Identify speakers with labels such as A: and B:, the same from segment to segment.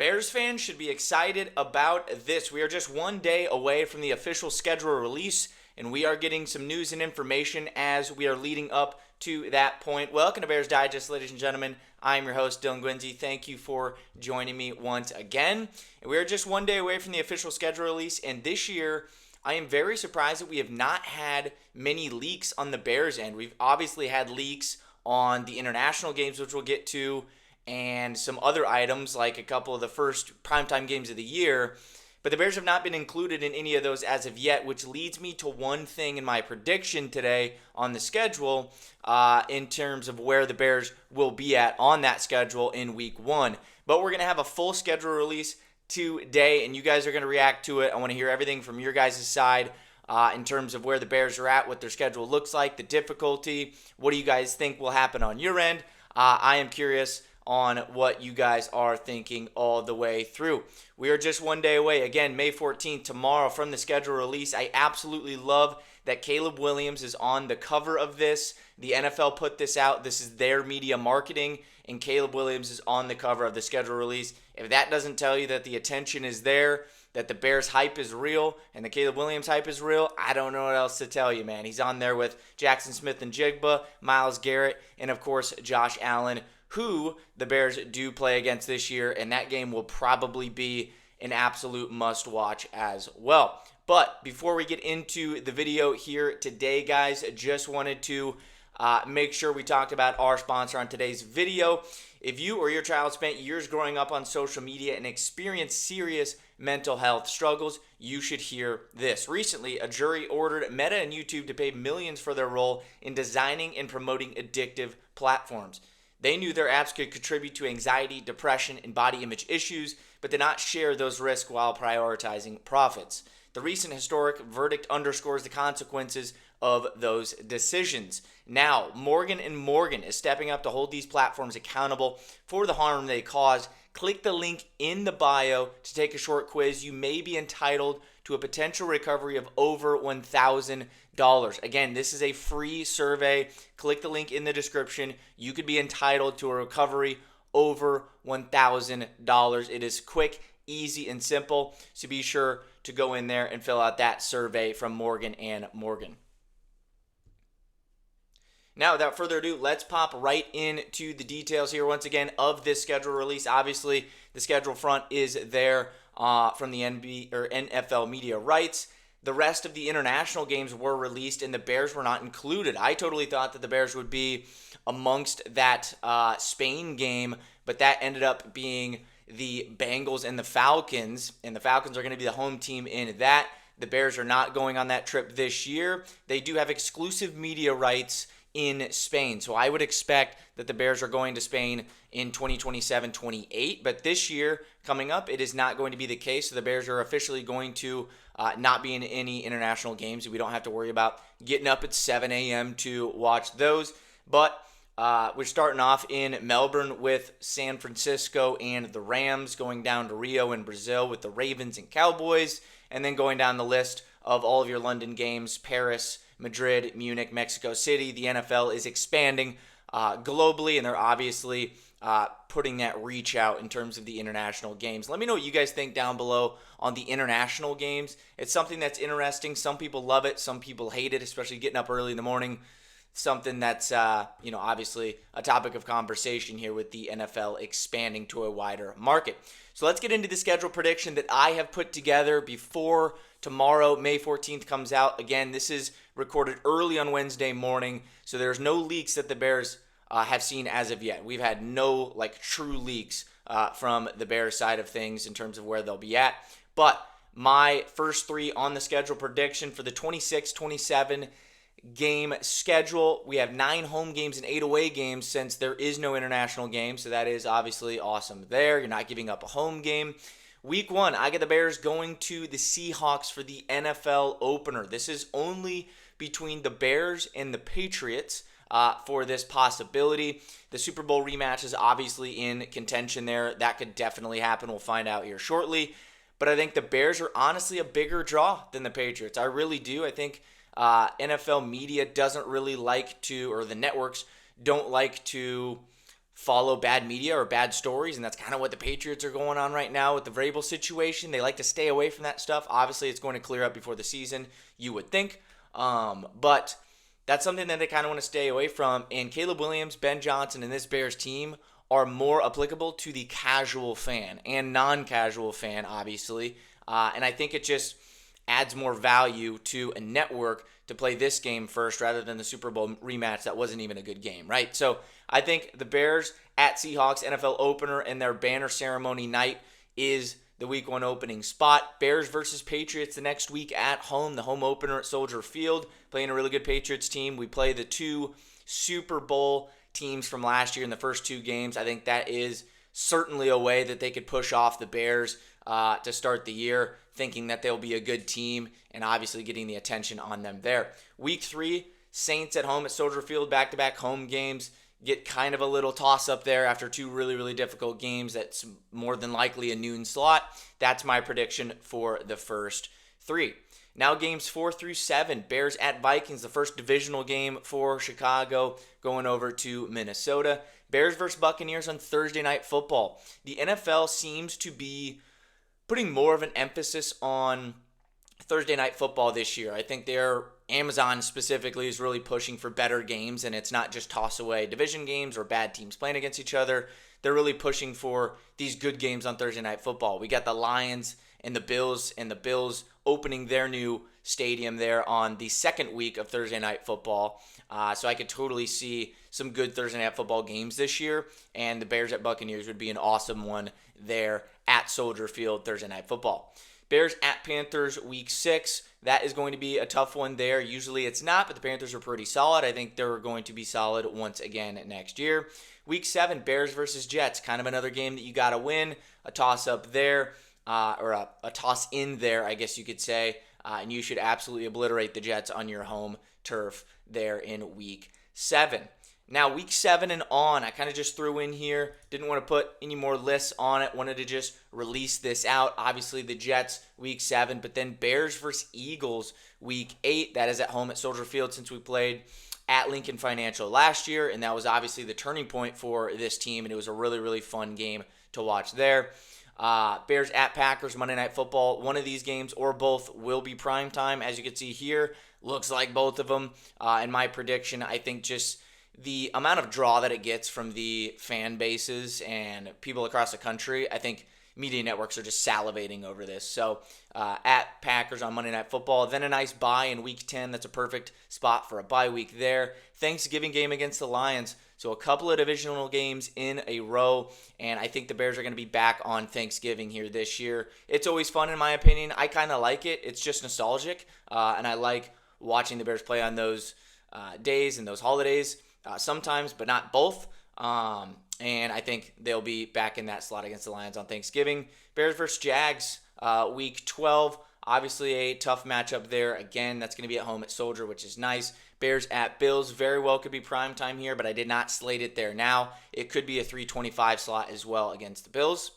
A: Bears fans should be excited about this. We are just one day away from the official schedule release, and we are getting some news and information as we are leading up to that point. Welcome to Bears Digest, ladies and gentlemen. I'm your host, Dylan Guinzy. Thank you for joining me once again. And we are just one day away from the official schedule release, and this year, I am very surprised that we have not had many leaks on the Bears end. We've obviously had leaks on the international games, which we'll get to, and some other items like a couple of the first primetime games of the year. But the Bears have not been included in any of those as of yet, which leads me to one thing in my prediction today on the schedule in terms of where the Bears will be at on that schedule in week one. But we're going to have a full schedule release today, and you guys are going to react to it. I want to hear everything from your guys' side in terms of where the Bears are at, what their schedule looks like, the difficulty. What do you guys think will happen on your end? I am curious on what you guys are thinking all the way through. We are just one day away. Again, May 14th, tomorrow, from the schedule release. I absolutely love that Caleb Williams is on the cover of this. The NFL put this out. This is their media marketing, and Caleb Williams is on the cover of the schedule release. If that doesn't tell you that the attention is there, that the Bears hype is real, and the Caleb Williams hype is real, I don't know what else to tell you, man. He's on there with Jackson Smith and Jigba, Myles Garrett, and of course, Josh Allen, who the Bears do play against this year, and that game will probably be an absolute must-watch as well. But before we get into the video here today, guys, just wanted to make sure we talked about our sponsor on today's video. If you or your child spent years growing up on social media and experienced serious mental health struggles, you should hear this. Recently, a jury ordered Meta and YouTube to pay millions for their role in designing and promoting addictive platforms. They knew their apps could contribute to anxiety, depression, and body image issues, but did not share those risks while prioritizing profits. The recent historic verdict underscores the consequences of those decisions. Now, Morgan & Morgan is stepping up to hold these platforms accountable for the harm they cause. Click the link in the bio to take a short quiz. You may be entitled to a potential recovery of over $1,000. Again, this is a free survey. Click the link in the description. You could be entitled to a recovery over $1,000. It is quick, easy, and simple. So be sure to go in there and fill out that survey from Morgan & Morgan. Now, without further ado, let's pop right into the details here once again of this schedule release. Obviously, the schedule front is there from the NFL media rights. The rest of the international games were released, and the Bears were not included. I totally thought that the Bears would be amongst that Spain game, but that ended up being the Bengals and the Falcons, and the Falcons are going to be the home team in that. The Bears are not going on that trip this year. They do have exclusive media rights in Spain, so I would expect that the Bears are going to Spain in 2027-28, but this year coming up, it is not going to be the case. So the Bears are officially going to not be in any international games. We don't have to worry about getting up at 7 a.m. to watch those, but we're starting off in Melbourne with San Francisco and the Rams, going down to Rio in Brazil with the Ravens and Cowboys, and then going down the list of all of your London games: Paris, Madrid, Munich, Mexico City. The NFL is expanding globally, and they're obviously putting that reach out in terms of the international games. Let me know what you guys think down below on the international games. It's something that's interesting. Some people love it. Some people hate it, especially getting up early in the morning. Something that's, obviously a topic of conversation here with the NFL expanding to a wider market. So let's get into the schedule prediction that I have put together before tomorrow, May 14th, comes out. Again, this is recorded early on Wednesday morning, so there's no leaks that the Bears have seen as of yet. We've had no true leaks from the Bears side of things in terms of where they'll be at. But my first three on the schedule prediction for the 26-27 game schedule, we have 9 home games and 8 away games since there is no international game, so that is obviously awesome there. You're not giving up a home game. Week 1, I get the Bears going to the Seahawks for the NFL opener. This is only between the Bears and the Patriots for this possibility. The Super Bowl rematch is obviously in contention there. That could definitely happen. We'll find out here shortly. But I think the Bears are honestly a bigger draw than the Patriots. I really do. I think NFL media doesn't really like to, or the networks don't like to follow bad media or bad stories, and that's kind of what the Patriots are going on right now with the Vrabel situation. They like to stay away from that stuff. Obviously, it's going to clear up before the season, you would think, but that's something that they kind of want to stay away from. And Caleb Williams, Ben Johnson, and this Bears team are more applicable to the casual fan and non-casual fan, obviously, and I think it just adds more value to a network to play this game first rather than the Super Bowl rematch that wasn't even a good game, right? So I think the Bears at Seahawks NFL opener and their banner ceremony night is the week 1 opening spot. Bears versus Patriots the next week at home, the home opener at Soldier Field, playing a really good Patriots team. We play the 2 Super Bowl teams from last year in the first 2 games. I think that is certainly a way that they could push off the Bears to start the year, thinking that they'll be a good team and obviously getting the attention on them there. Week 3, Saints at home at Soldier Field, back-to-back home games. Get kind of a little toss-up there after 2 really, really difficult games. That's more than likely a noon slot. That's my prediction for the first 3. Now games 4 through 7. Bears at Vikings, the first divisional game for Chicago, going over to Minnesota. Bears versus Buccaneers on Thursday Night Football. The NFL seems to be putting more of an emphasis on Thursday Night Football this year. I think Amazon specifically is really pushing for better games, and it's not just toss away division games or bad teams playing against each other. They're really pushing for these good games on Thursday Night Football. We got the Lions and the Bills opening their new stadium there on the second week of Thursday Night Football. So I could totally see some good Thursday Night Football games this year, and the Bears at Buccaneers would be an awesome one there at Soldier Field Thursday Night Football. Bears at Panthers week 6. That is going to be a tough one there. Usually it's not, but the Panthers are pretty solid. I think they're going to be solid once again next year. Week 7, Bears versus Jets. Kind of another game that you got to win. A toss-up there, or a toss-in there, I guess you could say. And you should absolutely obliterate the Jets on your home turf there in week 7. Now, week 7 and on, I kind of just threw in here. Didn't want to put any more lists on it. Wanted to just release this out. Obviously, the Jets, week 7. But then Bears versus Eagles, week 8. That is at home at Soldier Field since we played at Lincoln Financial last year. And that was obviously the turning point for this team. And it was a really, really fun game to watch there. Bears at Packers, Monday Night Football. One of these games or both will be prime time. As you can see here, looks like both of them. In my prediction, I think just the amount of draw that it gets from the fan bases and people across the country, I think media networks are just salivating over this. So at Packers on Monday Night Football, then a nice bye in week 10. That's a perfect spot for a bye week there. Thanksgiving game against the Lions. So a couple of divisional games in a row, and I think the Bears are going to be back on Thanksgiving here this year. It's always fun in my opinion. I kind of like it. It's just nostalgic, and I like watching the Bears play on those days and those holidays. Sometimes, but not both. And I think they'll be back in that slot against the Lions on Thanksgiving. Bears versus Jags, week 12. Obviously a tough matchup there. Again, that's going to be at home at Soldier, which is nice. Bears at Bills, very well could be prime time here, but I did not slate it there now. It could be a 3:25 slot as well against the Bills.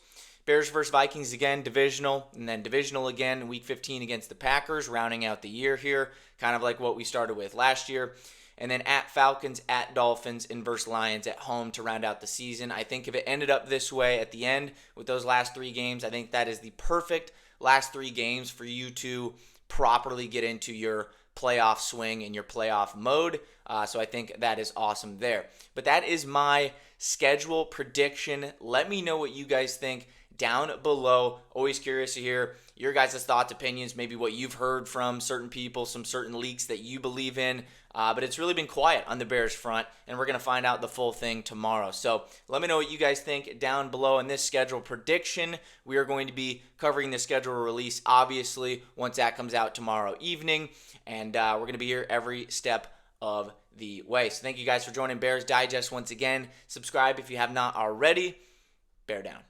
A: Bears versus Vikings again, divisional, and then divisional again, week 15 against the Packers, rounding out the year here, kind of like what we started with last year. And then at Falcons, at Dolphins, and versus Lions at home to round out the season. I think if it ended up this way at the end with those last 3 games, I think that is the perfect last 3 games for you to properly get into your playoff swing and your playoff mode. So I think that is awesome there. But that is my schedule prediction. Let me know what you guys think down below. Always curious to hear your guys' thoughts, opinions, maybe what you've heard from certain people, some certain leaks that you believe in. But it's really been quiet on the Bears front, and we're going to find out the full thing tomorrow. So let me know what you guys think down below in this schedule prediction. We are going to be covering the schedule release, obviously, once that comes out tomorrow evening. And we're going to be here every step of the way. So thank you guys for joining Bears Digest once again. Subscribe if you have not already. Bear down.